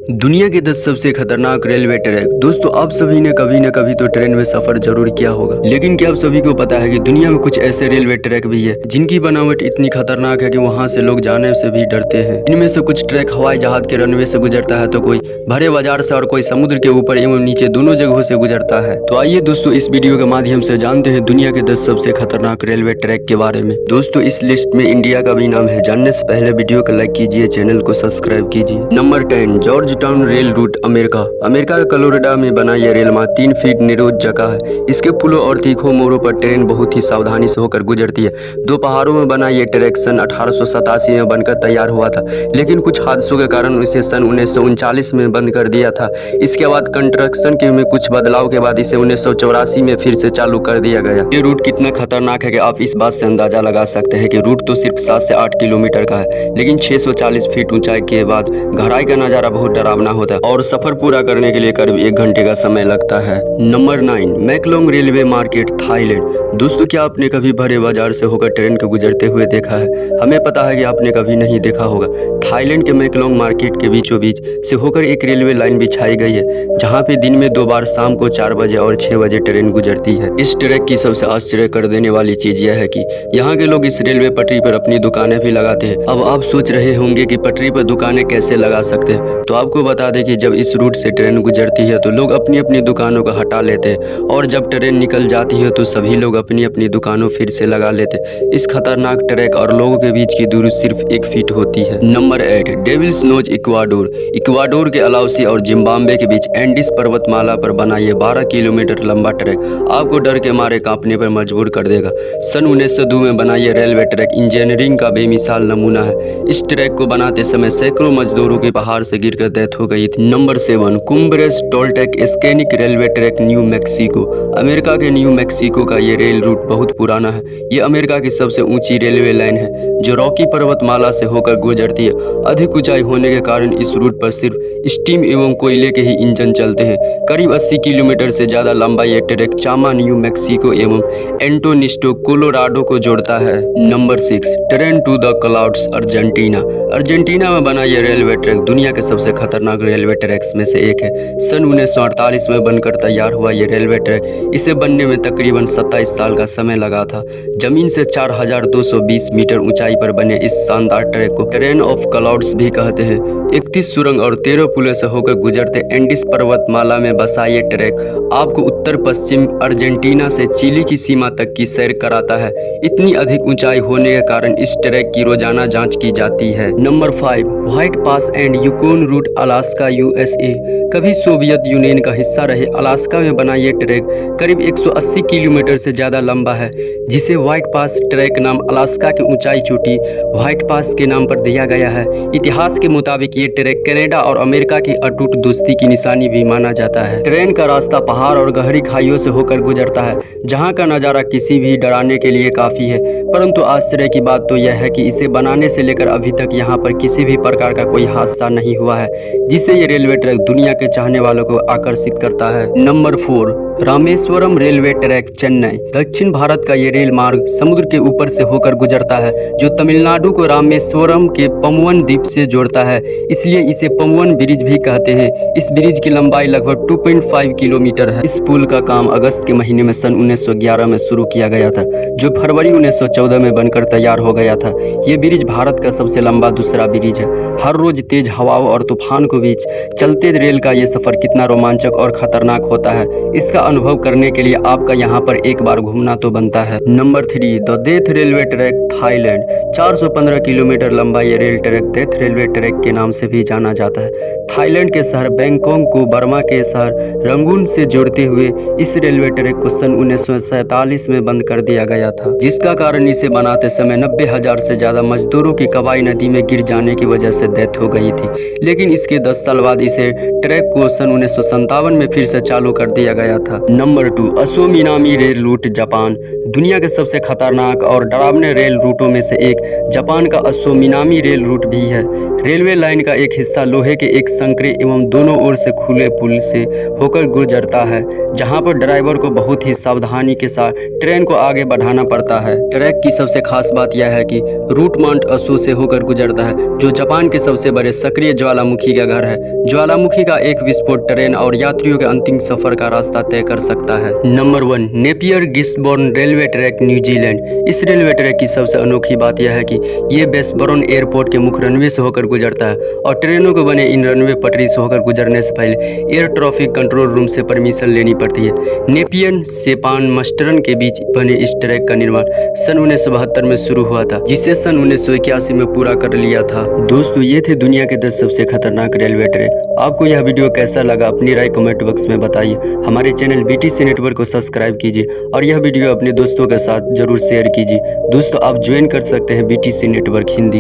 दुनिया के 10 सबसे खतरनाक रेलवे ट्रैक। दोस्तों, आप सभी ने कभी न कभी तो ट्रेन में सफर जरूर किया होगा, लेकिन क्या आप सभी को पता है कि दुनिया में कुछ ऐसे रेलवे ट्रैक भी है जिनकी बनावट इतनी खतरनाक है कि वहां से लोग जाने से भी डरते हैं। इनमें से कुछ ट्रैक हवाई जहाज के रनवे से गुजरता है, तो कोई भरे बाजार से और कोई समुद्र के ऊपर एवं नीचे दोनों जगहों से गुजरता है। तो आइए दोस्तों, इस वीडियो के माध्यम से जानते हैं दुनिया के 10 सबसे खतरनाक रेलवे ट्रैक के बारे में। दोस्तों, इस लिस्ट में इंडिया का भी नाम है। जानने से पहले वीडियो को लाइक कीजिए, चैनल को सब्सक्राइब कीजिए। Number 10, George town rail route, America. America के कोलोराडो में बना यह रेल मार्ग 3 फीट निरोध जगह है। इसके पुलों और तीखों मोड़ों पर ट्रेन बहुत ही सावधानी से होकर गुजरती है। 2 पहाड़ों में बना यह ट्रैक सन 1887 में बनकर तैयार हुआ था, लेकिन कुछ हादसों के कारण इसे सन 1939 में बंद कर दिया था। इसके बाद कंस्ट्रक्शन के में कुछ बदलाव के बाद इसे 1984 में फिर से चालू कर दिया गया। ये रूट कितना खतरनाक है कि आप इस बात से अंदाजा लगा सकते हैं कि रूट तो सिर्फ 7 से 8 किलोमीटर का है, लेकिन 640 फीट ऊंचाई के बाद गहराई का नजारा बहुत डरावना होता है और सफर पूरा करने के लिए करीब 1 घंटे का समय लगता है। Number 9, Maeklong railway market, Thailand. दोस्तों, क्या आपने कभी भरे बाजार से होकर ट्रेन को गुजरते हुए देखा है? हमें पता है कि आपने कभी नहीं देखा होगा। थाईलैंड के मैकलोंग मार्केट के बीचों बीच से होकर एक रेलवे लाइन बिछाई गई है, जहां पे दिन में 2 बार शाम को 4 बजे और 6 बजे ट्रेन गुजरती है। इस ट्रैक की सबसे आश्चर्य कर देने वाली चीज यह है कि यहाँ के लोग इस रेलवे पटरी पर अपनी दुकानें भी लगाते हैं। अब आप सोच रहे होंगे कि पटरी पर दुकानें कैसे लगा सकते हैं, तो आपको बता दें कि जब इस रूट से ट्रेन गुजरती है तो लोग अपनी अपनी दुकानों को हटा लेते हैं, और जब ट्रेन निकल जाती है तो सभी लोग अपनी अपनी दुकानों फिर से लगा लेते हैं। इस खतरनाक ट्रैक और लोगों के बीच की दूरी सिर्फ 1 फीट होती है। Number 8, Devil's Nose, Ecuador. Ecuador के अलाउसी और जिम्बाब्वे के बीच एंडीज पर्वतमाला पर बना ये 12 किलोमीटर लंबा ट्रैक आपको डर के मारे कांपने पर मजबूर कर देगा। सन 1902 में बना ये रेलवे ट्रैक इंजीनियरिंग का बेमिसाल नमूना है। इस ट्रैक को बनाते समय सैकड़ों मजदूरों के पहाड़ से गिरकर डेथ हो गई थी। Number 7, Cumbres Toltec scenic railway track, New Mexico. America के न्यू मैक्सिको का ये रेल रूट बहुत पुराना है। ये अमेरिका की सबसे ऊंची रेलवे लाइन है जो रॉकी पर्वतमाला से होकर गुजरती है। अधिक ऊंचाई होने के कारण इस रूट पर सिर्फ स्टीम एवं कोयले के ही इंजन चलते हैं। करीब 80 किलोमीटर से ज्यादा लंबा ये ट्रैक चामा, न्यू मैक्सिको एवं एंटोनिस्टो, कोलोराडो को जोड़ता है। Number 6, Train to the Clouds, Argentina. Argentina में बना यह रेलवे ट्रैक दुनिया के सबसे खतरनाक रेलवे ट्रैक्स में से एक है। सन 1948 में बनकर तैयार हुआ यह रेलवे ट्रैक, इसे बनने में तकरीबन 27 साल का समय लगा था। जमीन से 4220 मीटर ऊंचाई पर बने इस शानदार ट्रैक को ट्रेन ऑफ क्लाउड्स भी कहते हैं। 31 सुरंग और 13 पुलों से होकर गुजरते एंडीज पर्वतमाला में बसा ये ट्रैक आपको उत्तर पश्चिम अर्जेंटीना से चिली की सीमा तक की सैर कराता है। इतनी अधिक ऊंचाई होने के कारण इस ट्रैक की रोजाना जांच की जाती है। Number 5, White Pass and Yukon Route, Alaska, USA. कभी सोवियत यूनियन का हिस्सा रहे अलास्का में बना ये ट्रैक करीब 180 किलोमीटर से ज्यादा लंबा है, जिसे व्हाइट पास ट्रैक नाम अलास्का की ऊंचाई चोटी व्हाइट पास के नाम पर दिया गया है। इतिहास के मुताबिक ये ट्रैक कनाडा और अमेरिका की अटूट दोस्ती की निशानी भी माना जाता है। ट्रेन का रास्ता पहाड़ और गहरी खाइयों से होकर गुजरता है, जहाँ का नज़ारा किसी भी डराने के लिए काफ़ी है। परंतु आश्चर्य की बात तो यह है कि इसे बनाने से लेकर अभी तक यहाँ पर किसी भी प्रकार का कोई हादसा नहीं हुआ है, जिससे ये रेलवे ट्रैक दुनिया के चाहने वालों को आकर्षित करता है। Number 4, Rameswaram railway track, Chennai. दक्षिण भारत का ये रेल मार्ग समुद्र के ऊपर से होकर गुजरता है, जो तमिलनाडु को रामेश्वरम के पम्बन द्वीप से जोड़ता है, इसलिए इसे पम्बन ब्रिज भी कहते हैं। इस ब्रिज की लंबाई लगभग 2.5 किलोमीटर है। इस पुल का काम अगस्त के महीने में सन 1911 में शुरू किया गया था, जो फरवरी 1914 में बनकर तैयार हो गया था। ये ब्रिज भारत का सबसे लंबा दूसरा ब्रिज है। हर रोज तेज हवाओं और तूफान के बीच चलते रेल का ये सफर कितना रोमांचक और खतरनाक होता है, इसका अनुभव करने के लिए आपका यहाँ पर एक बार घूमना तो बनता है। Number 3, the death railway track, Thailand. 415 kilometre लंबा ये rail track death railway track के नाम से भी जाना जाता है। थाईलैंड के शहर बैंकॉक को बर्मा के शहर रंगून से जोड़ते हुए इस रेलवे ट्रैक को सन 1947 में बंद कर दिया गया था, जिसका कारण इसे बनाते समय 90,000 से ज्यादा मजदूरों की कवाई नदी में गिर जाने की वजह से डेथ हो गई थी। लेकिन इसके 10 साल बाद इसे ट्रैक को सन 1957 में फिर से चालू कर दिया गया था। नंबर 2, असो मिनामी रेल रूट, जापान। दुनिया के सबसे खतरनाक और डरावने रेल रूटों में से एक जापान का असो मिनामी रेल रूट भी है। रेलवे लाइन का एक हिस्सा लोहे के एक संकरे एवं दोनों ओर से खुले पुल से होकर गुजरता है, जहां पर ड्राइवर को बहुत ही सावधानी के साथ ट्रेन को आगे बढ़ाना पड़ता है। ट्रैक की सबसे खास बात यह है कि रूट माउंट असो से होकर गुजरता है, जो जापान के सबसे बड़े सक्रिय ज्वालामुखी का घर है। ज्वालामुखी का एक विस्फोट ट्रेन और यात्रियों के अंतिम सफर का रास्ता तय कर सकता है। Number 1, Napier Gisborne railway track, New Zealand. इस रेलवे ट्रैक की सबसे अनोखी बात यह है कि ये बेसबोर्न एयरपोर्ट के मुख्य रनवे से होकर गुजरता है और ट्रेनों को बने इन रनवे पटरी से होकर गुजरने से पहले एयर ट्रैफिक कंट्रोल रूम से परमिशन लेनी पड़ती है। नेपियर सेपान मस्टरन के बीच बने इस ट्रैक का निर्माण सन 1972 में शुरू हुआ था, जिसे सन 1981 में पूरा कर लिया था। दोस्तों, ये थे दुनिया के 10 सबसे खतरनाक रेलवे ट्रैक। आपको यह वीडियो कैसा लगा अपनी राय कमेंट बॉक्स में बताइए। हमारे चैनल BTC नेटवर्क को सब्सक्राइब कीजिए और यह वीडियो अपने दोस्तों के साथ जरूर शेयर कीजिए। दोस्तों, आप ज्वाइन कर सकते हैं BTC नेटवर्क हिंदी।